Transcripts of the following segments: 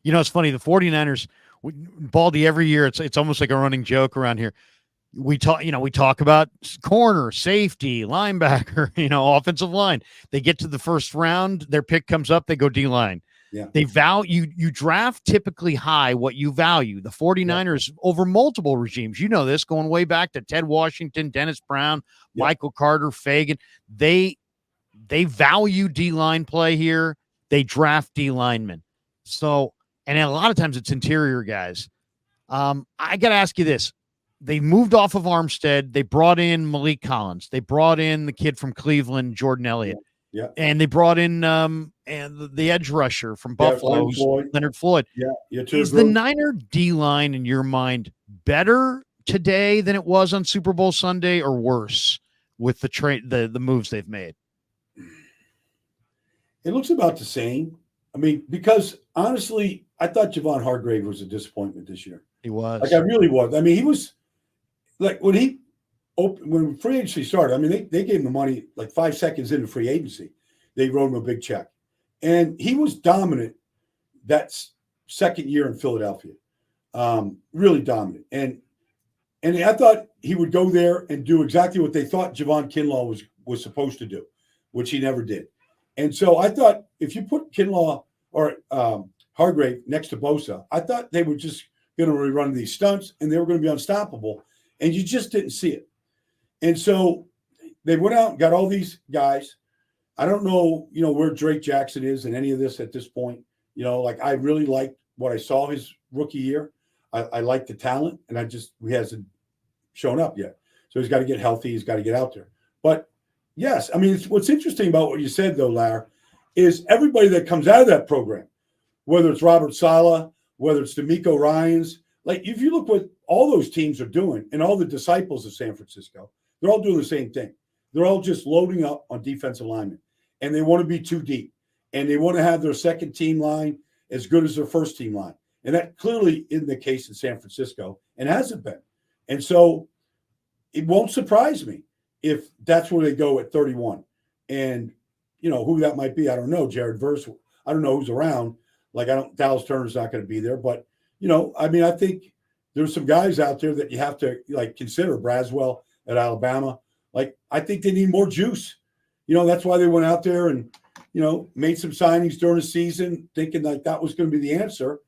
It's funny. The 49ers, Baldy, every year, it's almost like a running joke around here. We talk about corner, safety, linebacker, offensive line. They get to the first round, their pick comes up, they go D line. Yeah. They value you draft typically high what you value. The 49ers over multiple regimes. You know this, going way back to Ted Washington, Dennis Brown, Michael Carter, Fagan. They value D-line play here. They draft D linemen. So, and a lot of times it's interior guys. I got to ask you this. They moved off of Armstead. They brought in Malik Collins. They brought in the kid from Cleveland, Jordan Elliott. Yeah. And they brought in and the edge rusher from Buffalo, Leonard Floyd. Yeah. Is the Niner D-line, in your mind, better today than it was on Super Bowl Sunday, or worse with the moves they've made? It looks about the same. I mean, because honestly, I thought Javon Hargrave was a disappointment this year. He was. Like, I really was. I mean, he was like when free agency started, I mean, they gave him the money like 5 seconds into free agency. They wrote him a big check. And he was dominant that second year in Philadelphia. Really dominant. And I thought he would go there and do exactly what they thought Javon Kinlaw was supposed to do, which he never did. And so I thought if you put Kinlaw or Hargrave next to Bosa, I thought they were just going to run these stunts and they were going to be unstoppable. And you just didn't see it. And so they went out and got all these guys. I don't know, where Drake Jackson is in any of this at this point. Like, I really liked what I saw his rookie year. I like the talent, and he hasn't shown up yet. So he's got to get healthy. He's got to get out there. But yes, I mean, what's interesting about what you said, though, Lar, is everybody that comes out of that program, whether it's Robert Saleh, whether it's D'Amico Ryans, like if you look what all those teams are doing and all the disciples of San Francisco, they're all doing the same thing. They're all just loading up on defensive linemen, and they want to be too deep, and they want to have their second team line as good as their first team line. And that clearly isn't the case in San Francisco and hasn't been. And so it won't surprise me if that's where they go at 31. And, who that might be, I don't know. Jared Verse, I don't know who's around. Like, Dallas Turner's not going to be there. But, I think there's some guys out there that you have to, consider. Braswell at Alabama. Like, I think they need more juice. That's why they went out there and, made some signings during the season thinking like that was going to be the answer.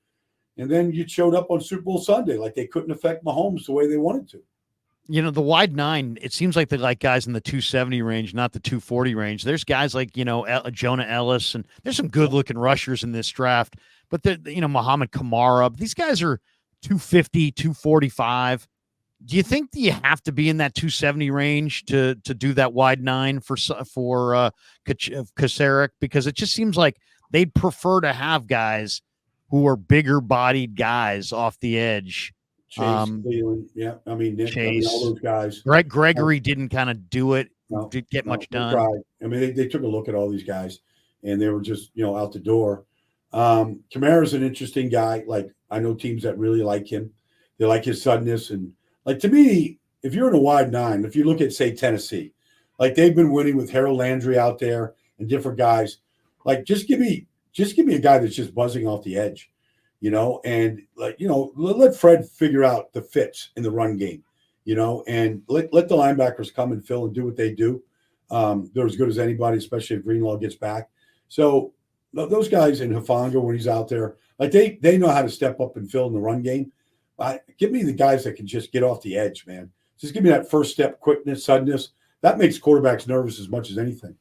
And then you showed up on Super Bowl Sunday like they couldn't affect Mahomes the way they wanted to. The wide nine, it seems like they like guys in the 270 range, not the 240 range. There's guys like, Jonah Ellis, and there's some good-looking rushers in this draft. But, Muhammad Kamara, these guys are 250, 245. Do you think you have to be in that 270 range to do that wide nine for Kaczmarek? Because it just seems like they'd prefer to have guys who are bigger bodied guys off the edge. Chase, Leland, yeah. I mean, Nick, Chase, all those guys. Gregory didn't kind of do it, didn't get much done. Tried. I mean, they took a look at all these guys, and they were just, out the door. Kamara's an interesting guy. Like, I know teams that really like him. They like his suddenness. And, like, to me, if you're in a wide nine, if you look at, say, Tennessee, like, they've been winning with Harold Landry out there and different guys. Like, just give me a guy that's just buzzing off the edge. And let Fred figure out the fits in the run game, and let the linebackers come and fill and do what they do. They're as good as anybody, especially if Greenlaw gets back. So those guys in Hufanga, when he's out there, like they know how to step up and fill in the run game. Give me the guys that can just get off the edge, man. Just give me that first step, quickness, suddenness. That makes quarterbacks nervous as much as anything.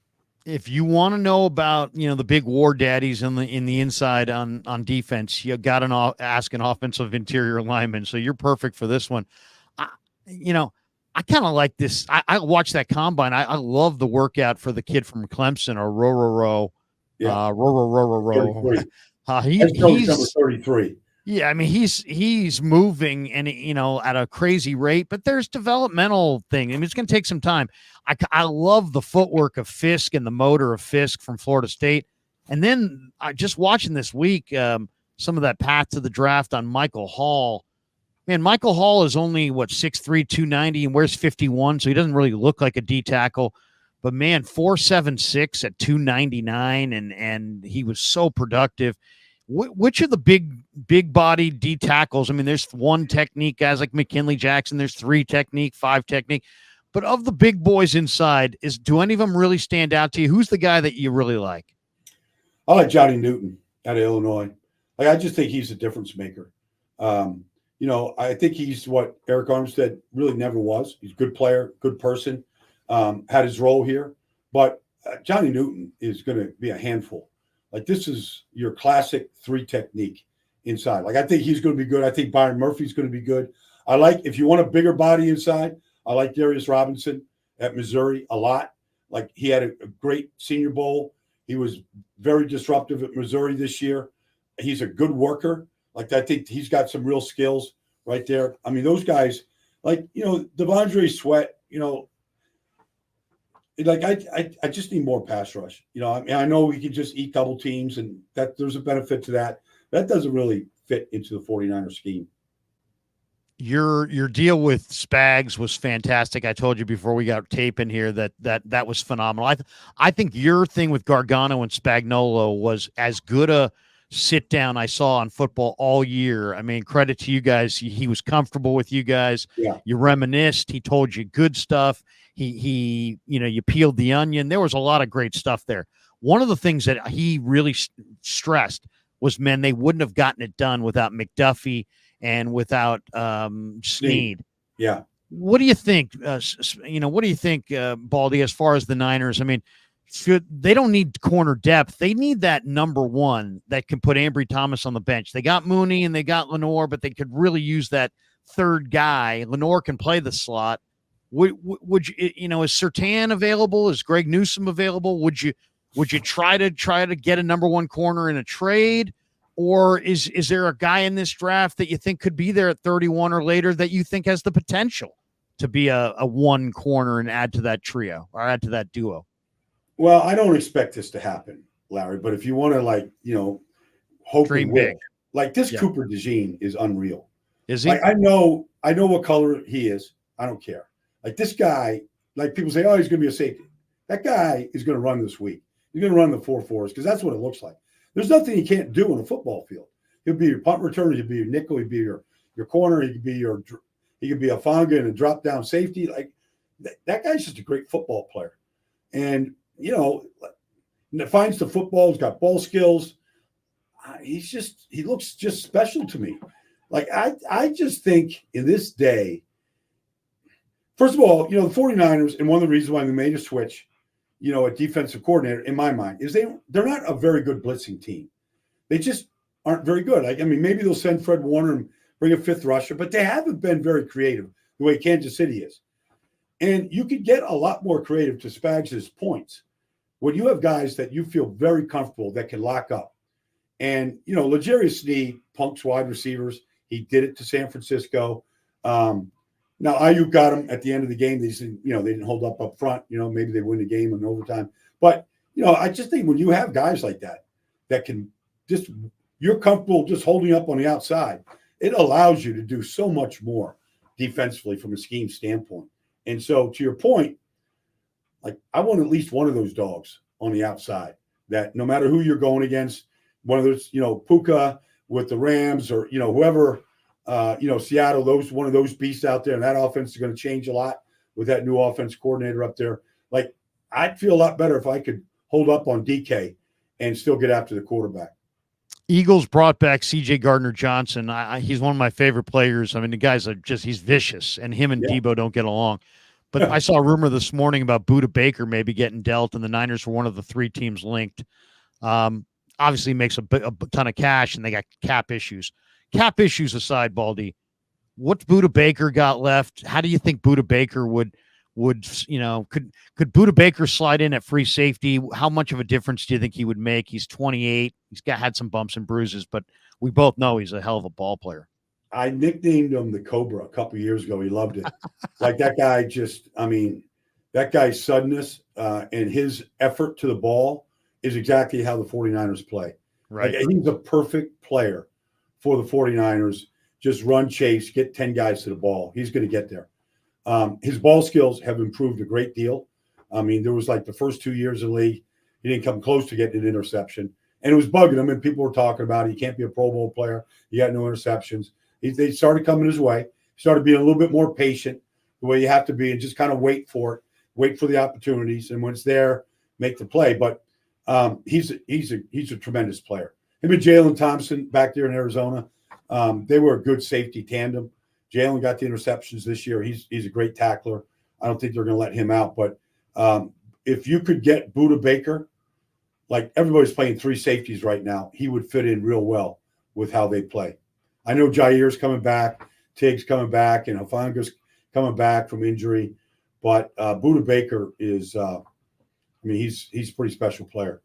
If you want to know about, the big war daddies in the inside on defense, you got to ask an offensive interior lineman. So you're perfect for this one. I kind of like this. I watched that combine. I love the workout for the kid from Clemson, or Roro. Yeah. Roro. He's number 33. Yeah, I mean, he's moving and, at a crazy rate, but there's developmental thing. I mean, it's going to take some time. I love the footwork of Fisk and the motor of Fisk from Florida State. And then just watching this week, some of that path to the draft on Michael Hall. Man, Michael Hall is only, 6'3", 290 and wears 51, so he doesn't really look like a D tackle. But, man, 4.76 at 299, and he was so productive. Which of the big body D tackles? I mean, there's one technique, guys like McKinley Jackson. There's 3 technique, 5 technique. But of the big boys inside, do any of them really stand out to you? Who's the guy that you really like? I like Johnny Newton out of Illinois. Like, I just think he's a difference maker. I think he's what Eric Armstead really never was. He's a good player, good person, had his role here. But Johnny Newton is going to be a handful. Like, this is your classic 3 technique inside. Like, I think he's going to be good. I think Byron Murphy's going to be good. I like, if you want a bigger body inside, I like Darius Robinson at Missouri a lot. Like, he had a great Senior Bowl. He was very disruptive at Missouri this year. He's a good worker. Like, I think he's got some real skills right there. I mean, those guys, like, Devondre Sweat, like, I just need more pass rush. I mean, I know we can just eat double teams, and that there's a benefit to that. That doesn't really fit into the 49er scheme. Your deal with Spags was fantastic. I told you before we got tape in here that was phenomenal. I think your thing with Gargano and Spagnuolo was as good a sit down I saw on football all year. I mean, credit to you guys. He was comfortable with you guys. Yeah. You reminisced. He told you good stuff. He you peeled the onion. There was a lot of great stuff there. One of the things that he really stressed was, man, they wouldn't have gotten it done without McDuffie and without Snead. Yeah. What do you think? What do you think, Baldy, as far as the Niners? I mean, they don't need corner depth. They need that number one that can put Ambry Thomas on the bench. They got Mooney and they got Lenore, but they could really use that third guy. Lenore can play the slot. Would you, is Surtain available? Is Greg Newsome available? Would you try to get a number one corner in a trade? Or is there a guy in this draft that you think could be there at 31 or later that you think has the potential to be a one corner and add to that trio or add to that duo? Well, I don't expect this to happen, Larry, but if you want to, hope Dream and wish, big. like this, yeah. Cooper DeJean is unreal. Is he? Like, I know what color he is. I don't care. Like, this guy, like, people say, oh, he's going to be a safety. That guy is going to run this week. He's going to run the 4-4s because that's what it looks like. There's nothing he can't do on a football field. He'll be your punt returner. He'll be your nickel. He'll be your corner. He could be a Fonga and a drop down safety. Like, that guy's just a great football player. And, finds the football. He's got ball skills. He looks just special to me. Like, I just think in this day, first of all, the 49ers, and one of the reasons why they made a switch, a defensive coordinator, in my mind, is they're not a very good blitzing team. They just aren't very good. Like, I mean, maybe they'll send Fred Warner and bring a 5th rusher, but they haven't been very creative the way Kansas City is. And you could get a lot more creative, to Spags' points, when you have guys that you feel very comfortable that can lock up. And, L'Jarius Sneed punks wide receivers. He did it to San Francisco. Now, Ayuk got him at the end of the game. They didn't hold up front. Maybe they win the game in overtime. But, I just think when you have guys like that can just – you're comfortable just holding up on the outside, it allows you to do so much more defensively from a scheme standpoint. And so, to your point, like, I want at least one of those dogs on the outside that no matter who you're going against, one of those, Puka with the Rams or, whoever – Seattle, one of those beasts out there, and that offense is going to change a lot with that new offense coordinator up there. Like, I'd feel a lot better if I could hold up on DK and still get after the quarterback. Eagles brought back C.J. Gardner-Johnson. He's one of my favorite players. I mean, the guy's he's vicious, and him and Debo don't get along. But I saw a rumor this morning about Budda Baker maybe getting dealt, and the Niners were one of the 3 teams linked. Obviously makes a ton of cash, and they got cap issues. Cap issues aside, Baldy, what's Budda Baker got left? How do you think Budda Baker would could Budda Baker slide in at free safety? How much of a difference do you think he would make? He's 28. He's had some bumps and bruises, but we both know he's a hell of a ball player. I nicknamed him the Cobra a couple of years ago. He loved it. Like, that guy that guy's suddenness and his effort to the ball is exactly how the 49ers play. Right. Like, he's a perfect player for the 49ers. Just run, chase, get 10 guys to the ball. He's going to get there. His ball skills have improved a great deal. I mean, there was like the first 2 years of the league, he didn't come close to getting an interception. and it was bugging him. And people were talking about it. He can't be a Pro Bowl player. He got no interceptions. They started coming his way. He started being a little bit more patient, the way you have to be, and just kind of wait for the opportunities. And when it's there, make the play. But he's a tremendous player. Him and Jalen Thompson back there in Arizona, they were a good safety tandem. Jalen got the interceptions this year. He's a great tackler. I don't think they're going to let him out. But if you could get Buda Baker, like everybody's playing three safeties right now, he would fit in real well with how they play. I know Jair's coming back, Tig's coming back, and Hafanga's coming back from injury. But Buda Baker is, he's a pretty special player.